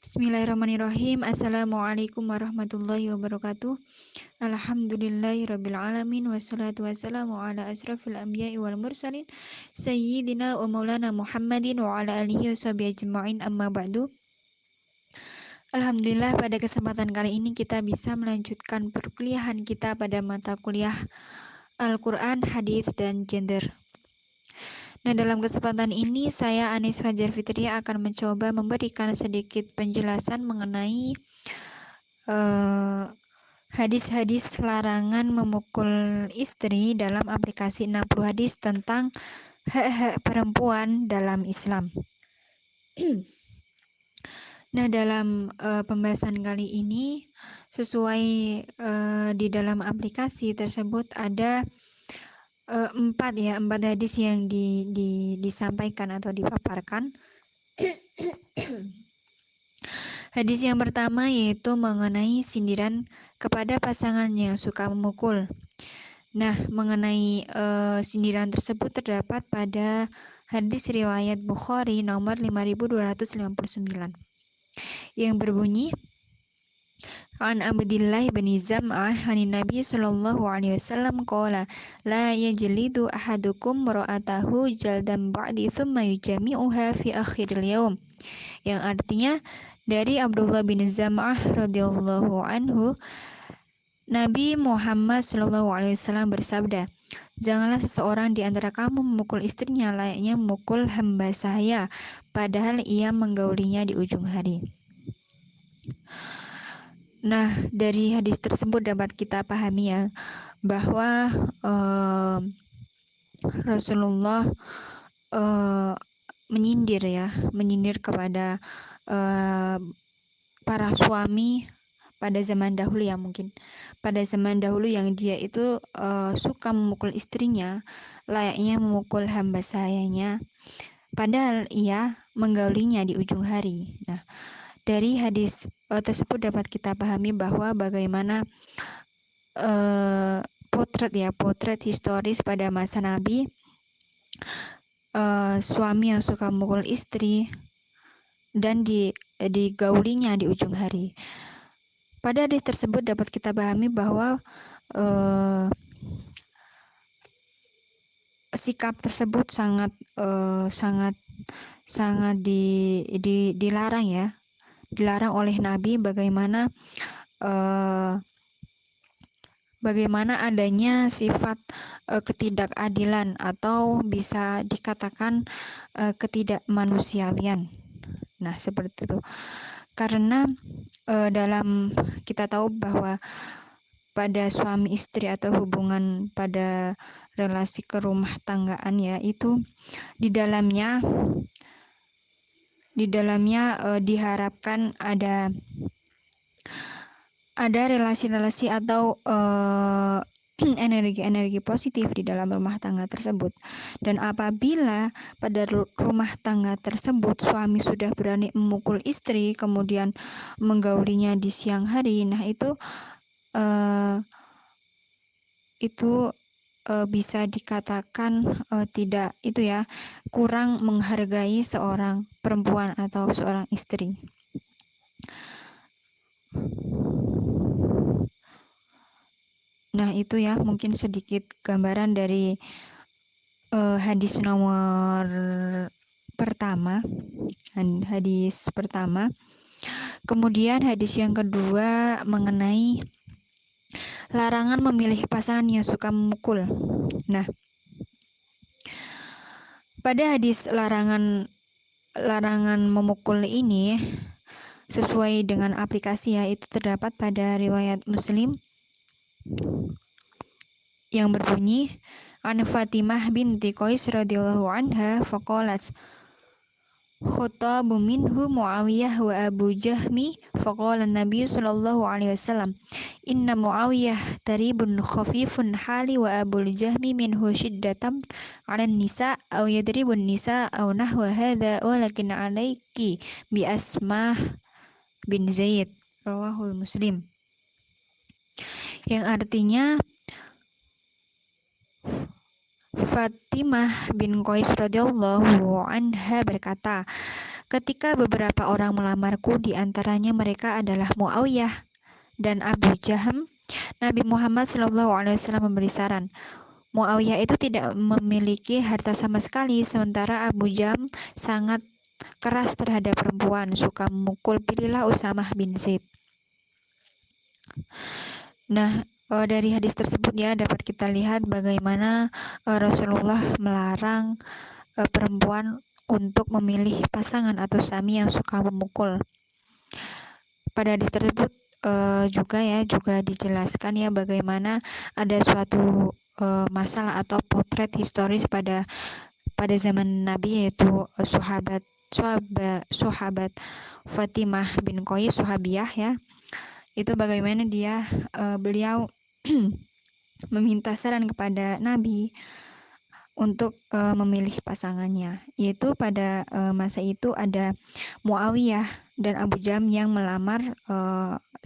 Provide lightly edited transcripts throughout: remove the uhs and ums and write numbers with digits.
Bismillahirrahmanirrahim. Assalamualaikum warahmatullahi wabarakatuh. Alhamdulillahirabbil alamin wassalatu wassalamu ala asrafil anbiya'i wal mursalin sayyidina wa maulana Muhammadin wa ala alihi washabihi ajma'in amma ba'du. Alhamdulillah pada kesempatan kali ini kita bisa melanjutkan perkuliahan kita pada mata kuliah Al-Qur'an, Hadis dan Gender. Nah, dalam kesempatan ini saya Anis Fajar Fitria akan mencoba memberikan sedikit penjelasan mengenai hadis-hadis larangan memukul istri dalam aplikasi 60 hadis tentang hak-hak perempuan dalam Islam. Nah, dalam pembahasan kali ini sesuai di dalam aplikasi tersebut ada empat hadis yang disampaikan atau dipaparkan. Hadis yang pertama yaitu mengenai sindiran kepada pasangan yang suka memukul. Nah, mengenai sindiran tersebut terdapat pada hadis riwayat Bukhari nomor 5259 yang berbunyi, An Abdillah bin Zam'ah anin Nabi sallallahu alaihi wasallam qala la yajlidu ahadukum ra'atahu jaldan ba'di thumma yujami'uha fi akhiril yaum, yang artinya dari Abdullah bin Zam'ah radhiyallahu anhu, Nabi Muhammad sallallahu alaihi wasallam bersabda, janganlah seseorang di antara kamu memukul istrinya layaknya memukul hamba saya padahal ia menggaulinya di ujung hari. Nah, dari hadis tersebut dapat kita pahami ya bahwa Rasulullah menyindir kepada para suami pada zaman dahulu ya, mungkin pada zaman dahulu yang dia itu suka memukul istrinya layaknya memukul hamba sayanya padahal ia menggaulinya di ujung hari. Nah, dari hadis tersebut dapat kita pahami bahwa bagaimana potret historis pada masa Nabi, suami yang suka memukul istri dan digaulinya di ujung hari. Pada hadis tersebut dapat kita pahami bahwa sikap tersebut sangat dilarang ya, dilarang oleh Nabi. Bagaimana adanya sifat ketidakadilan atau bisa dikatakan ketidakmanusiawian. Nah, seperti itu. Karena dalam kita tahu bahwa pada suami istri atau hubungan pada relasi kerumah tanggaan ya, itu di dalamnya diharapkan ada relasi-relasi atau energi-energi positif di dalam rumah tangga tersebut. Dan apabila pada rumah tangga tersebut suami sudah berani memukul istri kemudian menggaulinya di siang hari, nah itu bisa dikatakan tidak itu ya, kurang menghargai seorang perempuan atau seorang istri. Nah, itu ya mungkin sedikit gambaran dari hadis nomor pertama, hadis pertama. Kemudian hadis yang kedua mengenai larangan memilih pasangan yang suka memukul. Nah, pada hadis larangan memukul ini sesuai dengan aplikasi ya, itu terdapat pada riwayat Muslim yang berbunyi, An Fatimah binti Qais radhiyallahu anha faqalat khutabu minhu Muawiyah wa Abu Jahmi faqala Nabi sallallahu alaihi wasallam inna Muawiyah taribun khafifun hali wa Abu Jahmi minhu shiddatam 'alan nisa aw yadribun nisa aw nahwa hadza walakin 'alaiki bi Asmah bin Zaid, rawahul Muslim. Yang artinya Fatimah bin Qais radhiyallahu anha berkata, ketika beberapa orang melamarku, di antaranya mereka adalah Muawiyah dan Abu Jaham, Nabi Muhammad SAW memberi saran. Muawiyah itu tidak memiliki harta sama sekali, sementara Abu Jaham sangat keras terhadap perempuan, suka memukul. Pilihlah Usamah bin Zaid. Nah, dari hadis tersebut ya dapat kita lihat bagaimana Rasulullah melarang perempuan untuk memilih pasangan atau suami yang suka memukul. Pada hadis tersebut juga dijelaskan ya bagaimana ada suatu masalah atau potret historis pada zaman Nabi, yaitu sahabat Fatimah bin Qais, sahabiyah ya. Itu bagaimana beliau meminta saran kepada Nabi untuk memilih pasangannya, yaitu pada masa itu ada Muawiyah dan Abu Jam yang melamar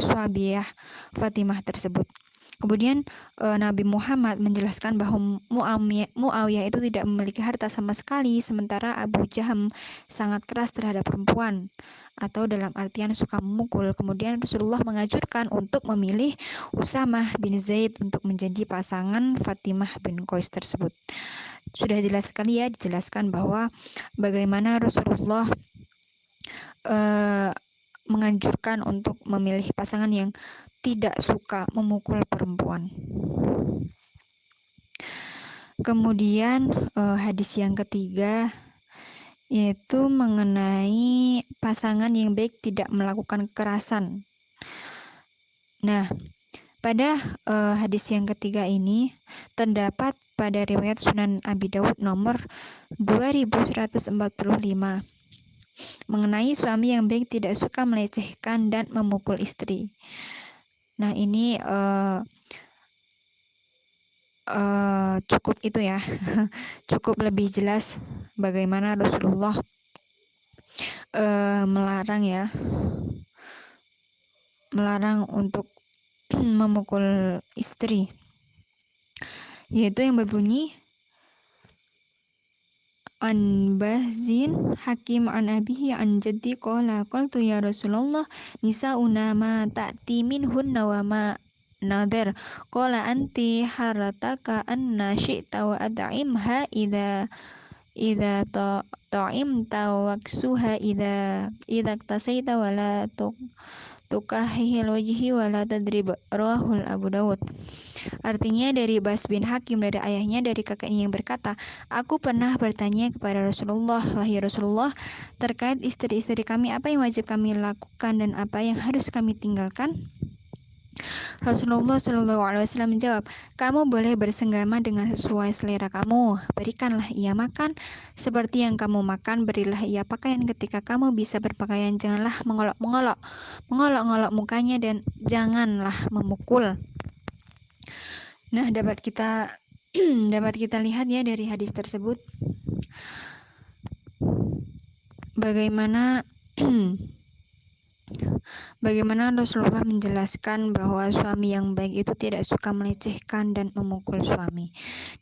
sahabiyah Fatimah tersebut. Kemudian Nabi Muhammad menjelaskan bahwa Muawiyah itu tidak memiliki harta sama sekali, sementara Abu Jaham sangat keras terhadap perempuan atau dalam artian suka memukul. Kemudian Rasulullah menganjurkan untuk memilih Usamah bin Zaid untuk menjadi pasangan Fatimah bin Qais tersebut. Sudah jelas sekali ya dijelaskan bahwa bagaimana Rasulullah menganjurkan untuk memilih pasangan yang tidak suka memukul perempuan. Kemudian hadis yang ketiga yaitu mengenai pasangan yang baik tidak melakukan kekerasan. Nah, pada hadis yang ketiga ini terdapat pada riwayat Sunan Abi Daud nomor 2145 mengenai suami yang baik tidak suka melecehkan dan memukul istri. Nah, ini cukup itu ya, cukup lebih jelas bagaimana Rasulullah melarang untuk memukul istri, yaitu yang berbunyi an Bahzin Hakim an abihi an jaddi qala qultu ya Rasulullah nisauna ma ta'ti minhunna wa ma nadir qala anti harataka anna syi'ta wa ad'imha idza ta'imta waksuha idza tasaita wa la tukahihil wajhi wa la tadrib, rawahul Abu Dawud. Artinya dari Bas bin Hakim dari ayahnya dari kakeknya yang berkata, aku pernah bertanya kepada Rasulullah, wahai Rasulullah, terkait istri-istri kami, apa yang wajib kami lakukan dan apa yang harus kami tinggalkan? Rasulullah SAW menjawab, kamu boleh bersenggama dengan sesuai selera kamu, berikanlah ia makan seperti yang kamu makan, berilah ia pakaian ketika kamu bisa berpakaian, janganlah mengolok-ngolok mukanya dan janganlah memukul. Nah, dapat kita lihat ya dari hadis tersebut bagaimana Rasulullah menjelaskan bahwa suami yang baik itu tidak suka melecehkan dan memukul suami.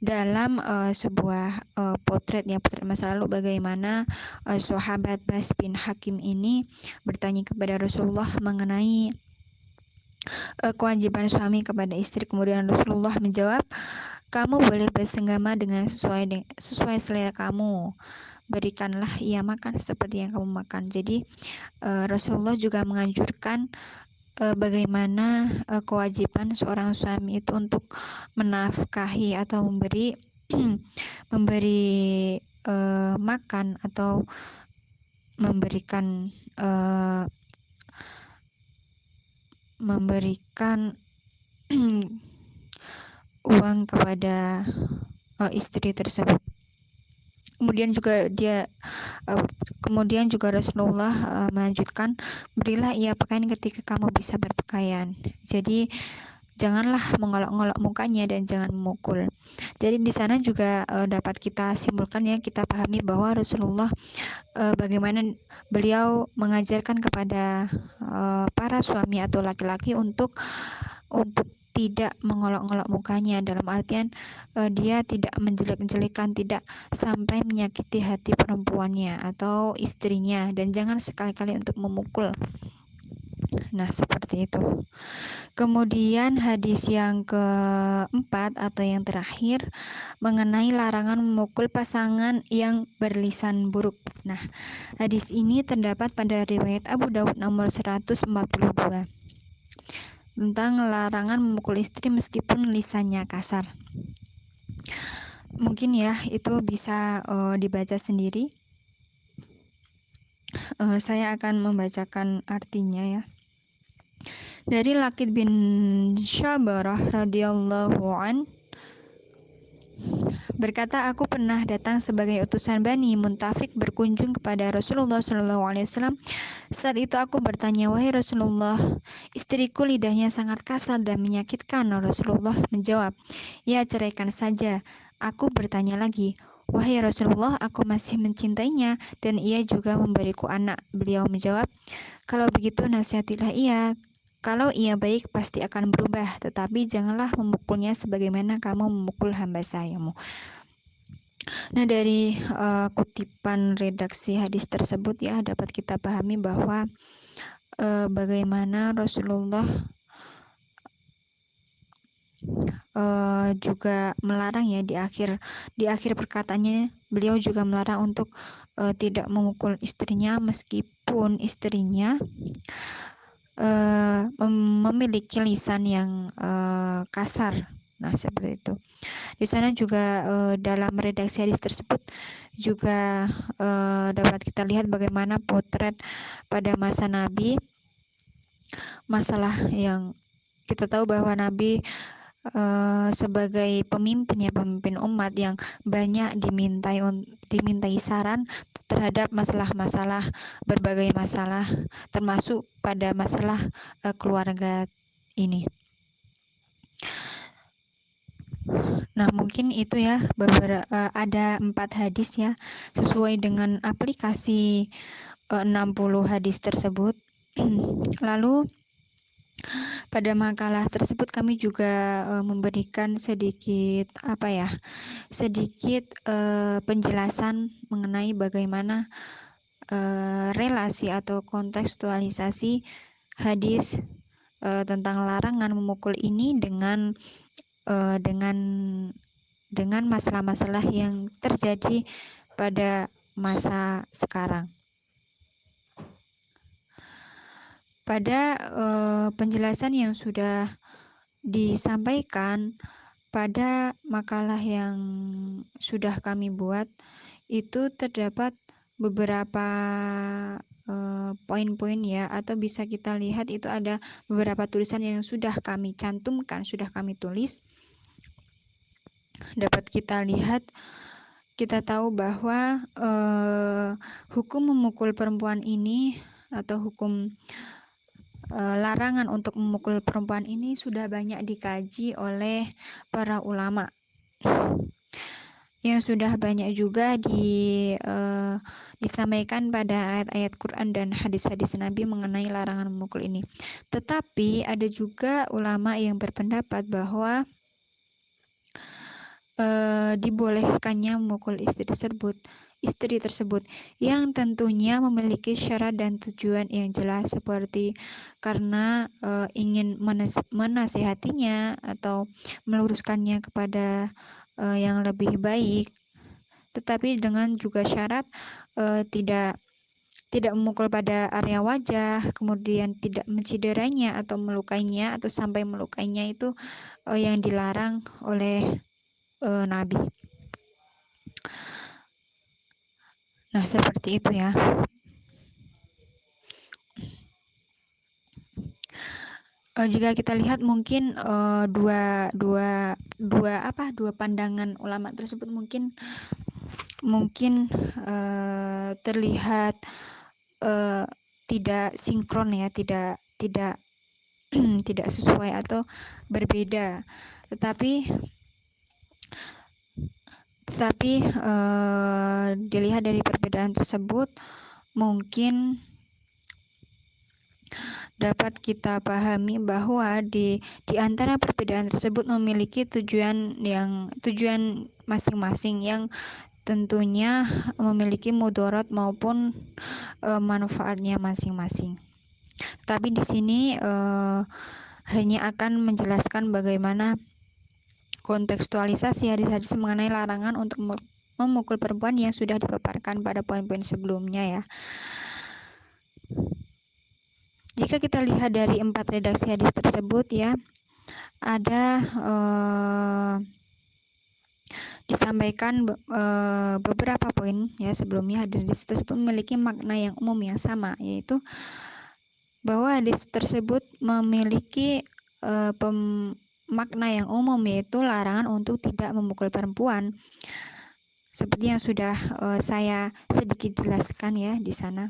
Dalam sebuah potret masa lalu, bagaimana sahabat Bas bin Hakim ini bertanya kepada Rasulullah mengenai kewajiban suami kepada istri. Kemudian Rasulullah menjawab, kamu boleh bersenggama dengan sesuai selera kamu, berikanlah ia makan seperti yang kamu makan. Jadi Rasulullah juga menganjurkan bagaimana kewajiban seorang suami itu untuk menafkahi atau memberi makan atau memberikan uang kepada istri tersebut. Kemudian juga Rasulullah melanjutkan, berilah ia pakaian ketika kamu bisa berpakaian. Jadi janganlah mengolok-ngolok mukanya dan jangan memukul. Jadi di sana juga dapat kita simpulkan ya, kita pahami bahwa Rasulullah bagaimana beliau mengajarkan kepada para suami atau laki-laki untuk tidak mengolok-olok mukanya, dalam artian dia tidak menjelek-jelekan, tidak sampai menyakiti hati perempuannya atau istrinya, dan jangan sekali-kali untuk memukul. Nah, seperti itu. Kemudian hadis yang keempat atau yang terakhir mengenai larangan memukul pasangan yang berlisan buruk. Nah, hadis ini terdapat pada riwayat Abu Daud nomor 142 tentang larangan memukul istri meskipun lisannya kasar. Mungkin ya itu bisa dibaca sendiri. Saya akan membacakan artinya ya. Dari Lakid bin Syabarah radhiyallahu an berkata, aku pernah datang sebagai utusan Bani Muntafik berkunjung kepada Rasulullah SAW. Saat itu aku bertanya, wahai Rasulullah, istriku lidahnya sangat kasar dan menyakitkan. Rasulullah menjawab, ya ceraikan saja. Aku bertanya lagi, wahai Rasulullah, aku masih mencintainya dan ia juga memberiku anak. Beliau menjawab, kalau begitu nasihatilah ia. Kalau ia baik pasti akan berubah, tetapi janganlah memukulnya sebagaimana kamu memukul hamba sayamu. Nah, dari kutipan redaksi hadis tersebut ya dapat kita pahami bahwa bagaimana Rasulullah juga melarang ya di akhir perkataannya, beliau juga melarang untuk tidak memukul istrinya meskipun istrinya memiliki lisan yang kasar. Nah, seperti itu. Di sana juga dalam redaksi hadis tersebut juga dapat kita lihat bagaimana potret pada masa Nabi, masalah yang kita tahu bahwa Nabi sebagai pemimpin umat yang banyak dimintai saran terhadap masalah-masalah, berbagai masalah, termasuk pada masalah keluarga ini. Nah, mungkin itu ya ada 4 hadis ya sesuai dengan aplikasi 60 hadis tersebut. Lalu pada makalah tersebut kami juga memberikan sedikit penjelasan mengenai bagaimana relasi atau kontekstualisasi hadis tentang larangan memukul ini dengan masalah-masalah yang terjadi pada masa sekarang. Pada penjelasan yang sudah disampaikan pada makalah yang sudah kami buat, itu terdapat beberapa poin-poin ya, atau bisa kita lihat itu ada beberapa tulisan yang sudah kami cantumkan, sudah kami tulis. Dapat kita lihat, kita tahu bahwa hukum memukul perempuan ini atau hukum larangan untuk memukul perempuan ini sudah banyak dikaji oleh para ulama, yang sudah banyak juga disampaikan pada ayat-ayat Quran dan hadis-hadis Nabi mengenai larangan memukul ini. Tetapi ada juga ulama yang berpendapat bahwa dibolehkannya memukul istri tersebut yang tentunya memiliki syarat dan tujuan yang jelas, seperti karena ingin menasihatinya atau meluruskannya kepada yang lebih baik, tetapi dengan juga syarat tidak memukul pada area wajah, kemudian tidak menciderainya atau melukainya atau sampai melukainya, itu yang dilarang oleh Nabi. Nah, seperti itu ya. Jika kita lihat mungkin dua pandangan ulama tersebut mungkin terlihat tidak sinkron ya, tidak tidak sesuai atau berbeda. Tetapi dilihat dari perbedaan tersebut, mungkin dapat kita pahami bahwa di antara perbedaan tersebut memiliki tujuan masing-masing yang tentunya memiliki mudarat maupun manfaatnya masing-masing. Tapi di sini hanya akan menjelaskan bagaimana kontekstualisasi hadis-hadis mengenai larangan untuk memukul perempuan yang sudah dipaparkan pada poin-poin sebelumnya ya. Jika kita lihat dari 4 redaksi hadis tersebut ya, ada disampaikan beberapa poin ya sebelumnya. Hadis tersebut memiliki makna yang umum yang sama, yaitu bahwa hadis tersebut memiliki makna yang umum, yaitu larangan untuk tidak memukul perempuan. Seperti yang sudah saya sedikit jelaskan ya di sana.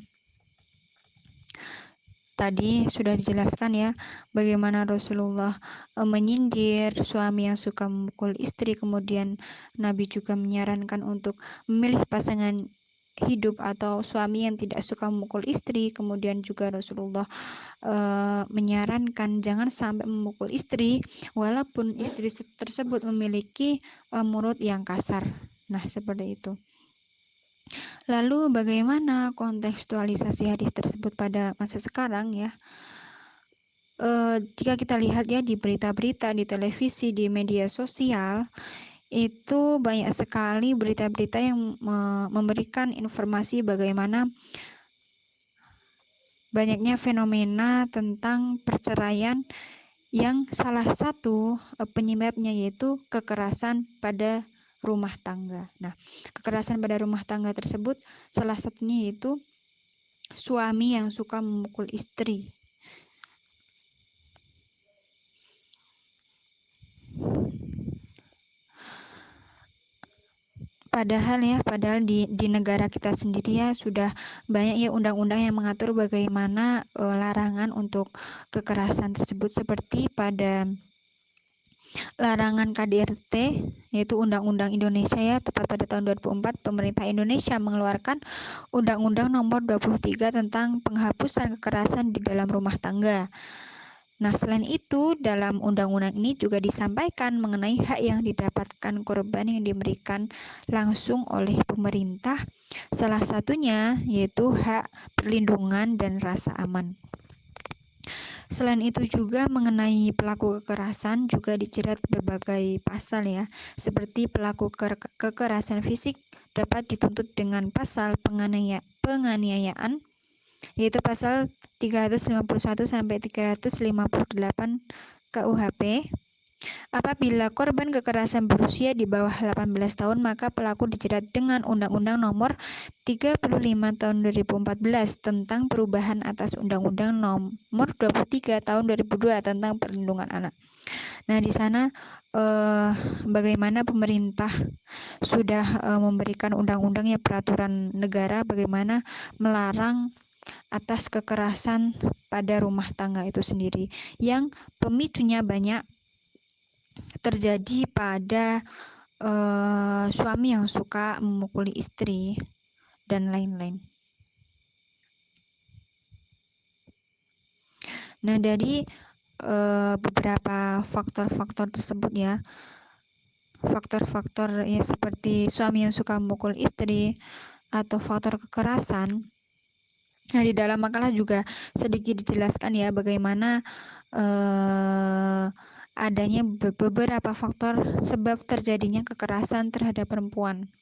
Tadi sudah dijelaskan ya bagaimana Rasulullah menyindir suami yang suka memukul istri, kemudian Nabi juga menyarankan untuk memilih pasangan hidup atau suami yang tidak suka memukul istri. Kemudian juga Rasulullah menyarankan jangan sampai memukul istri walaupun istri tersebut memiliki mulut yang kasar. Nah, seperti itu. Lalu bagaimana kontekstualisasi hadis tersebut pada masa sekarang ya? Jika kita lihat ya di berita-berita, di televisi, di media sosial, itu banyak sekali berita-berita yang memberikan informasi bagaimana banyaknya fenomena tentang perceraian yang salah satu penyebabnya yaitu kekerasan pada rumah tangga. Nah, kekerasan pada rumah tangga tersebut salah satunya yaitu suami yang suka memukul istri. Padahal di negara kita sendiri ya sudah banyak ya undang-undang yang mengatur bagaimana larangan untuk kekerasan tersebut, seperti pada larangan KDRT, yaitu Undang-Undang Indonesia ya, tepat pada tahun 2004 pemerintah Indonesia mengeluarkan Undang-Undang Nomor 23 tentang penghapusan kekerasan di dalam rumah tangga. Nah, selain itu dalam undang-undang ini juga disampaikan mengenai hak yang didapatkan korban yang diberikan langsung oleh pemerintah, salah satunya yaitu hak perlindungan dan rasa aman. Selain itu juga mengenai pelaku kekerasan juga dijerat berbagai pasal ya, seperti pelaku kekerasan fisik dapat dituntut dengan pasal penganiayaan, yaitu pasal 351 sampai 358 KUHP. Apabila korban kekerasan berusia di bawah 18 tahun, maka pelaku dijerat dengan Undang-Undang Nomor 35 Tahun 2014 tentang perubahan atas Undang-Undang Nomor 23 Tahun 2002 tentang perlindungan anak. Nah, di sana bagaimana pemerintah sudah memberikan undang-undang ya, peraturan negara bagaimana melarang atas kekerasan pada rumah tangga itu sendiri, yang pemicunya banyak terjadi pada suami yang suka memukuli istri dan lain-lain. Nah, dari beberapa faktor-faktor tersebut ya, faktor-faktor ya seperti suami yang suka memukul istri atau faktor kekerasan. Nah, di dalam makalah juga sedikit dijelaskan ya bagaimana adanya beberapa faktor sebab terjadinya kekerasan terhadap perempuan.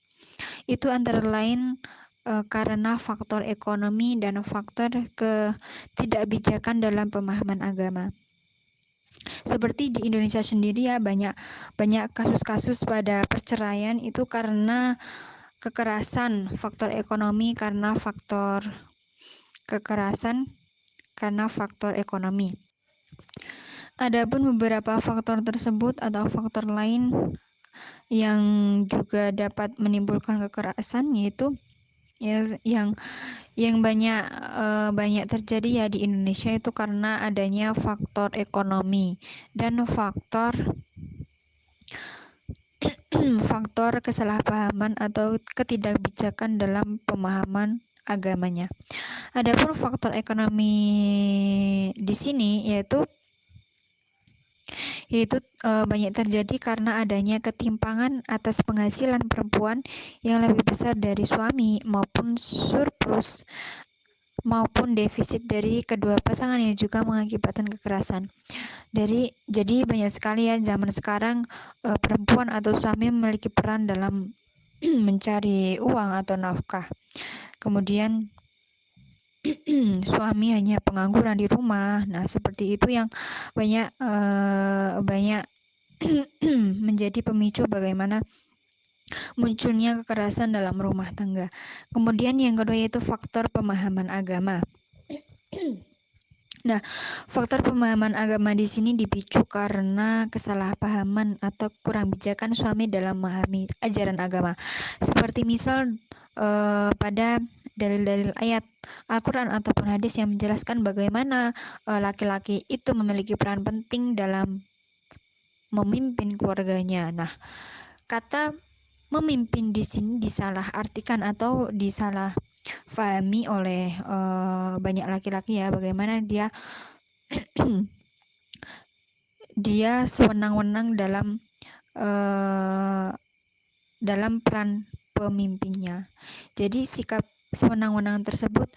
Itu antara lain karena faktor ekonomi dan faktor ketidakbijakan dalam pemahaman agama. Seperti di Indonesia sendiri ya, banyak kasus-kasus pada perceraian itu karena kekerasan, faktor ekonomi karena faktor kekerasan karena faktor ekonomi. Adapun beberapa faktor tersebut atau faktor lain yang juga dapat menimbulkan kekerasan yaitu ya, yang banyak terjadi ya di Indonesia itu karena adanya faktor ekonomi dan faktor faktor kesalahpahaman atau ketidakbijakan dalam pemahaman agamanya. Adapun faktor ekonomi di sini yaitu banyak terjadi karena adanya ketimpangan atas penghasilan perempuan yang lebih besar dari suami maupun surplus maupun defisit dari kedua pasangan yang juga mengakibatkan kekerasan. Jadi banyak sekali ya zaman sekarang perempuan atau suami memiliki peran dalam mencari uang atau nafkah. Kemudian suami hanya pengangguran di rumah. Nah, seperti itu yang banyak menjadi pemicu bagaimana munculnya kekerasan dalam rumah tangga. Kemudian yang kedua yaitu faktor pemahaman agama. Nah, faktor pemahaman agama di sini dipicu karena kesalahpahaman atau kurang bijakan suami dalam memahami ajaran agama. Seperti misal pada dalil-dalil ayat Al-Quran ataupun hadis yang menjelaskan bagaimana laki-laki itu memiliki peran penting dalam memimpin keluarganya. Nah, kata memimpin di sini disalahartikan atau disalahfahami oleh banyak laki-laki ya, bagaimana dia sewenang-wenang dalam peran pemimpinnya. Jadi sikap sewenang-wenang tersebut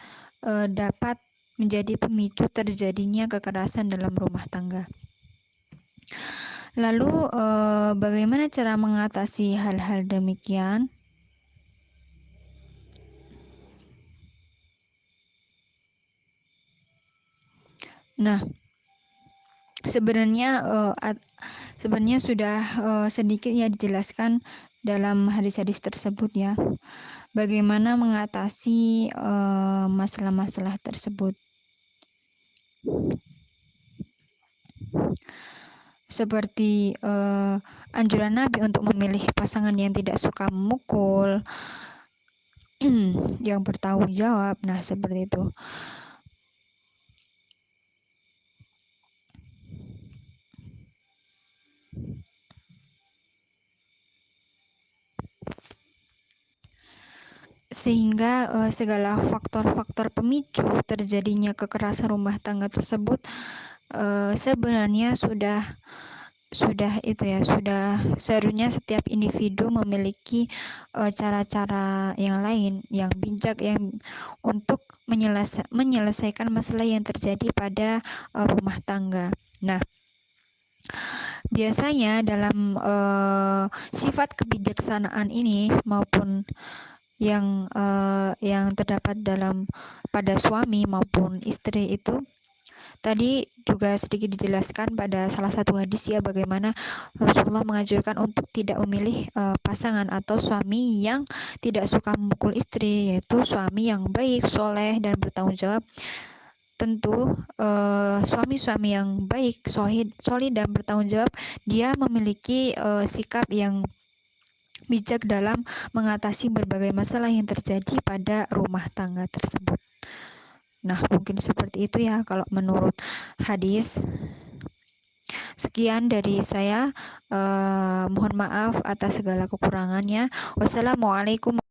dapat menjadi pemicu terjadinya kekerasan dalam rumah tangga. Lalu bagaimana cara mengatasi hal-hal demikian? Nah, sebenarnya sudah sedikit ya dijelaskan dalam hadis-hadis tersebut ya. Bagaimana mengatasi masalah-masalah tersebut. Seperti anjuran Nabi untuk memilih pasangan yang tidak suka memukul, yang bertanggung jawab. Nah, seperti itu. Sehingga segala faktor-faktor pemicu terjadinya kekerasan rumah tangga tersebut sebenarnya sudah seharusnya setiap individu memiliki cara-cara yang lain yang bijak yang untuk menyelesaikan masalah yang terjadi pada rumah tangga. Nah, biasanya dalam sifat kebijaksanaan ini maupun yang terdapat pada suami maupun istri itu tadi juga sedikit dijelaskan pada salah satu hadis ya, bagaimana Rasulullah menganjurkan untuk tidak memilih pasangan atau suami yang tidak suka memukul istri, yaitu suami yang baik, soleh, dan bertanggung jawab. Tentu suami-suami yang baik, solid dan bertanggung jawab, dia memiliki sikap yang bijak dalam mengatasi berbagai masalah yang terjadi pada rumah tangga tersebut. Nah, mungkin seperti itu ya kalau menurut hadis. Sekian dari saya. Mohon maaf atas segala kekurangannya. Wassalamualaikum